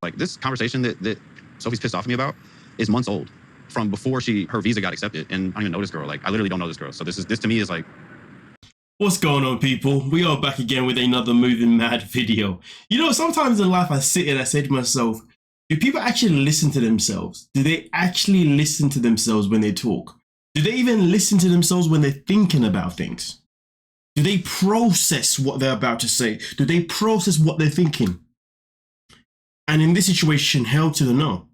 Like this conversation that Sophie's pissed off at me about is months old, from before her visa got accepted. And I don't even know this girl. Like I literally don't know this girl. So this to me is like. What's going on, people? We are back again with another Moving Mad video. You know, sometimes in life I sit and I say to myself, do people actually listen to themselves? Do they actually listen to themselves when they talk? Do they even listen to themselves when they're thinking about things? Do they process what they're about to say? Do they process what they're thinking? And in this situation, hell to the no.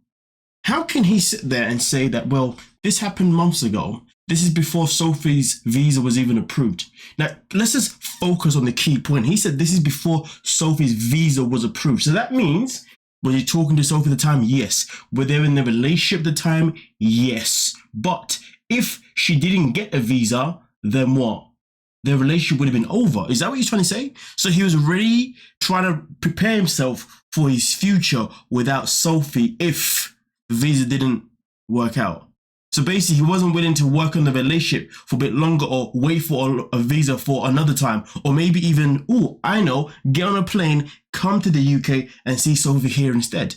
How can he sit there and say that, well, this happened months ago. This is before Sophie's visa was even approved. Now, let's just focus on the key point. He said this is before Sophie's visa was approved. So that means, were you talking to Sophie at the time? Yes. Were they in the relationship at the time? Yes. But if she didn't get a visa, then what? Their relationship would have been over. Is that what he's trying to say? So he was already trying to prepare himself for his future without Sophie if the visa didn't work out. So basically, he wasn't willing to work on the relationship for a bit longer or wait for a visa for another time. Or maybe even, get on a plane, come to the UK and see Sophie here instead.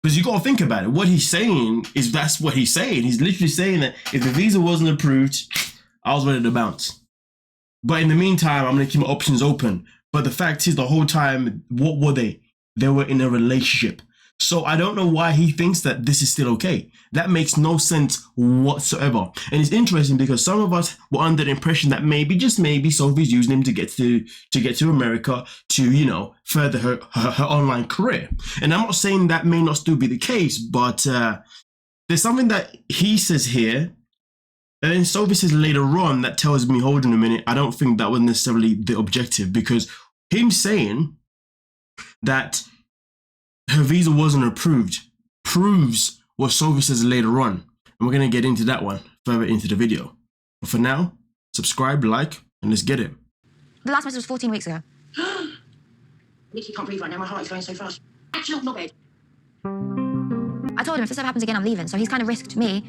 Because you got to think about it. What he's saying is that's what he's saying. He's literally saying that if the visa wasn't approved, I was ready to bounce. But in the meantime, I'm going to keep my options open. But the fact is, the whole time, what were they? They were in a relationship. So I don't know why he thinks that this is still okay. That makes no sense whatsoever. And it's interesting because some of us were under the impression that maybe, just maybe, Sophie's using him to get to America to, further her online career. And I'm not saying that may not still be the case, but there's something that he says here. And then Sophie says later on that tells me, hold on a minute, I don't think that was necessarily the objective, because him saying that her visa wasn't approved proves what Sophie says later on. And we're going to get into that one further into the video. But for now, subscribe, like, and let's get it. The last message was 14 weeks ago. Nikki, can't breathe right now. My heart is going so fast. Actual knobhead. I told him if this ever happens again, I'm leaving. So he's kind of risked me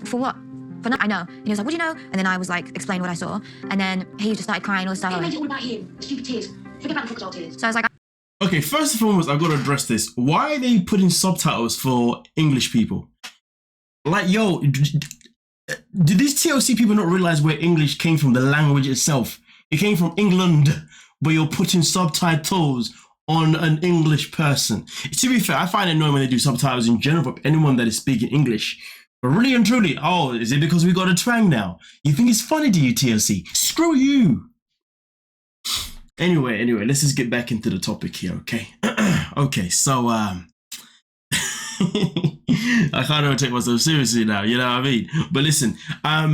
for what? For no, I know. And he was like, what do you know? And then I was like, explain what I saw. And then he just started crying all this stuff. He made it all about him. Stupid tears. Forget about the crocodile tears. So I was like, okay, first and foremost, I've got to address this. Why are they putting subtitles for English people? Like, yo, did these TLC people not realize where English came from, the language itself? It came from England, where you're putting subtitles on an English person. To be fair, I find it annoying when they do subtitles in general for anyone that is speaking English. But really and truly, is it because we got a twang now? You think it's funny to you, TLC? Screw you. Anyway, let's just get back into the topic here, okay? Okay, so, I can't even take myself seriously now, you know what I mean? But listen, at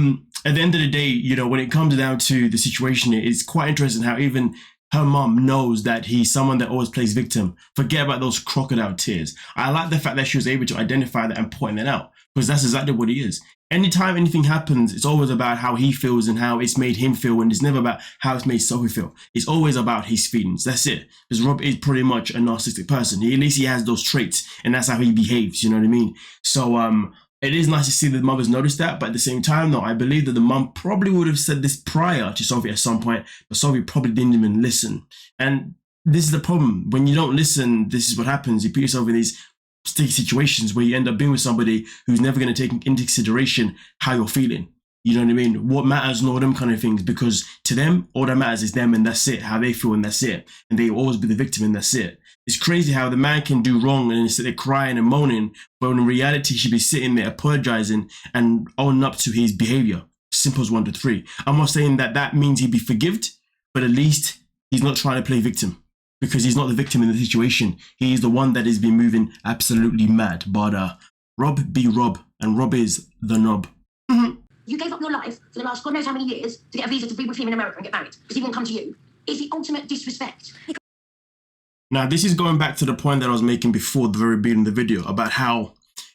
the end of the day, when it comes down to the situation, it's quite interesting how even her mom knows that he's someone that always plays victim. Forget about those crocodile tears. I like the fact that she was able to identify that and point that out, because that's exactly what he is. Anytime anything happens, it's always about how he feels and how it's made him feel, and it's never about how it's made Sophie feel. It's always about his feelings. That's it. Because Rob is pretty much a narcissistic person. At least he has those traits, and that's how he behaves, you know what I mean? So it is nice to see that the mothers noticed that, but at the same time, though, I believe that the mom probably would have said this prior to Sophie at some point, but Sophie probably didn't even listen. And this is the problem. When you don't listen, this is what happens. You put yourself in these sticky situations where you end up being with somebody who's never going to take into consideration how you're feeling. You know what I mean? What matters and all them kind of things, because to them, all that matters is them and that's it, how they feel and that's it. And they always be the victim and that's it. It's crazy how the man can do wrong and sit there crying and moaning, but in reality, he should be sitting there apologizing and owning up to his behavior. Simple as 1 to 3. I'm not saying that means he'd be forgived, but at least he's not trying to play victim, because he's not the victim in the situation. He is the one that has been moving absolutely mad. But Rob be Rob, and Rob is the knob. You gave up your life for the last God knows how many years to get a visa to be with him in America and get married because he won't come to you. It's the ultimate disrespect. Now, this is going back to the point that I was making before the very beginning of the video about how,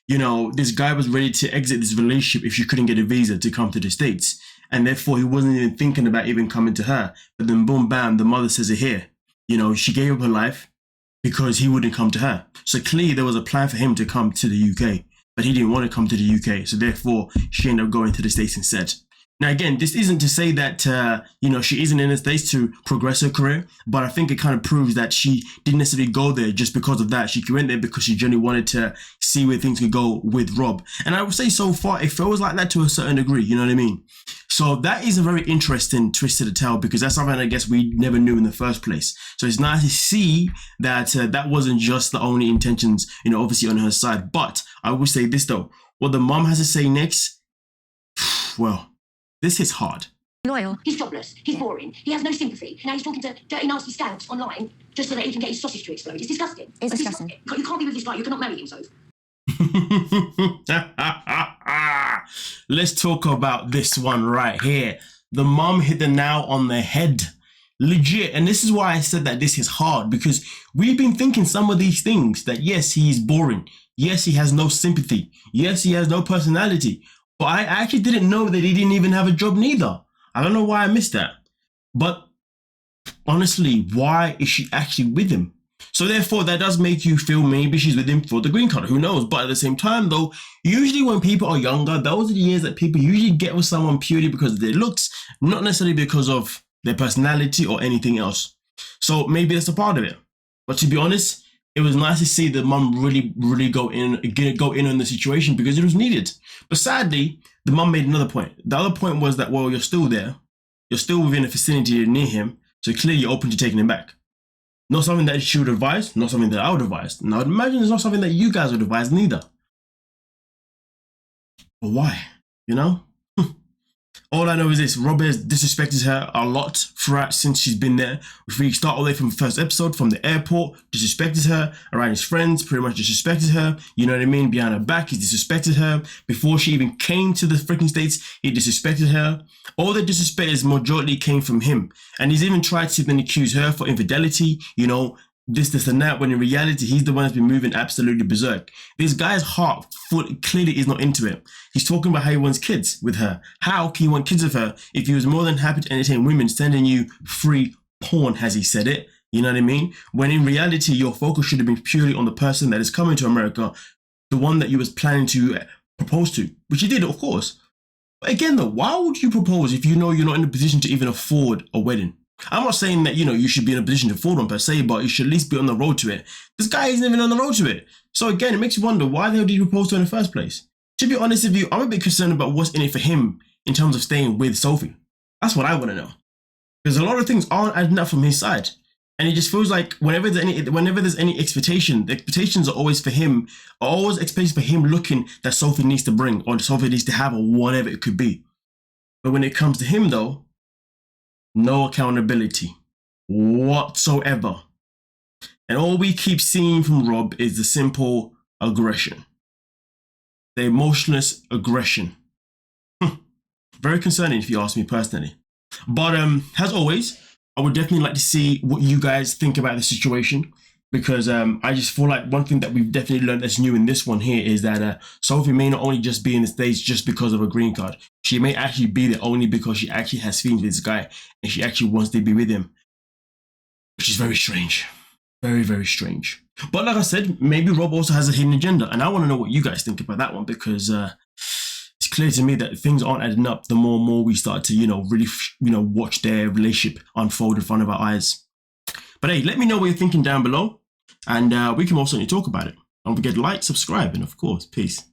this guy was ready to exit this relationship if she couldn't get a visa to come to the States. And therefore, he wasn't even thinking about even coming to her. But then boom, bam, the mother says it here. She gave up her life because he wouldn't come to her. So clearly there was a plan for him to come to the UK, but he didn't want to come to the UK. So therefore she ended up going to the States instead. Now, again, this isn't to say that, she isn't in a stage to progress her career, but I think it kind of proves that she didn't necessarily go there just because of that. She went there because she genuinely wanted to see where things could go with Rob. And I would say so far, it feels like that to a certain degree, you know what I mean? So that is a very interesting twist to the tale, because that's something I guess we never knew in the first place. So it's nice to see that that wasn't just the only intentions, obviously on her side. But I will say this though, what the mom has to say next, well, this hits hard. Loyal. He's jobless. He's boring. He has no sympathy. Now he's talking to dirty, nasty scouts online just so that he can get his sausage to explode. It's disgusting. It's disgusting. You can't be with this guy. You cannot marry him, Soph. Let's talk about this one right here. The mom hit the nail on the head. Legit. And this is why I said that this is hard, because we've been thinking some of these things, that yes, he is boring. Yes, he has no sympathy. Yes, he has no personality. But I actually didn't know that he didn't even have a job neither. I don't know why I missed that. But honestly, why is she actually with him? So therefore, that does make you feel maybe she's with him for the green card. Who knows? But at the same time, though, usually when people are younger, those are the years that people usually get with someone purely because of their looks, not necessarily because of their personality or anything else. So maybe that's a part of it. But to be honest, it was nice to see the mum really go in on the situation, because it was needed. But sadly, the mum made another point. The other point was that, well, you're still there. You're still within a vicinity near him. So clearly you're open to taking him back. Not something that she would advise, not something that I would advise. And I would imagine it's not something that you guys would advise neither. But why? All I know is this: Rob has disrespected her a lot throughout since she's been there. If we start all the way from the first episode, from the airport, disrespected her, around his friends, pretty much disrespected her, you know what I mean? Behind her back, he disrespected her. Before she even came to the freaking States, he disrespected her. All the disrespect is majority came from him. And he's even tried to then accuse her for infidelity, this and that, when in reality, he's the one that's been moving absolutely berserk. This guy's heart clearly is not into it. He's talking about how he wants kids with her. How can you want kids with her if he was more than happy to entertain women sending you free porn, as he said it? You know what I mean? When in reality, your focus should have been purely on the person that is coming to America, the one that you was planning to propose to, which he did, of course. But again, though, why would you propose if you know you're not in a position to even afford a wedding? I'm not saying that, you should be in a position to afford one per se, but you should at least be on the road to it. This guy isn't even on the road to it. So again, it makes you wonder, why the hell did you propose to her in the first place? To be honest with you, I'm a bit concerned about what's in it for him in terms of staying with Sophie. That's what I want to know. Because a lot of things aren't adding up from his side. And it just feels like whenever there's any expectation, the expectations are always for him, expectations for him looking that Sophie needs to bring, or Sophie needs to have, or whatever it could be. But when it comes to him though, no accountability whatsoever. And all we keep seeing from Rob is the simple aggression. The emotionless aggression. Very concerning if you ask me personally. But as always, I would definitely like to see what you guys think about the situation, because I just feel like one thing that we've definitely learned that's new in this one here is that Sophie may not only just be in the States just because of a green card. She may actually be there only because she actually has feelings with this guy and she actually wants to be with him, which is very strange. Very, very strange. But like I said, maybe Rob also has a hidden agenda, and I want to know what you guys think about that one, because it's clear to me that things aren't adding up the more and more we start to, really, watch their relationship unfold in front of our eyes. But hey, let me know what you're thinking down below, and we can also talk about it. Don't forget to like, subscribe, and of course, peace.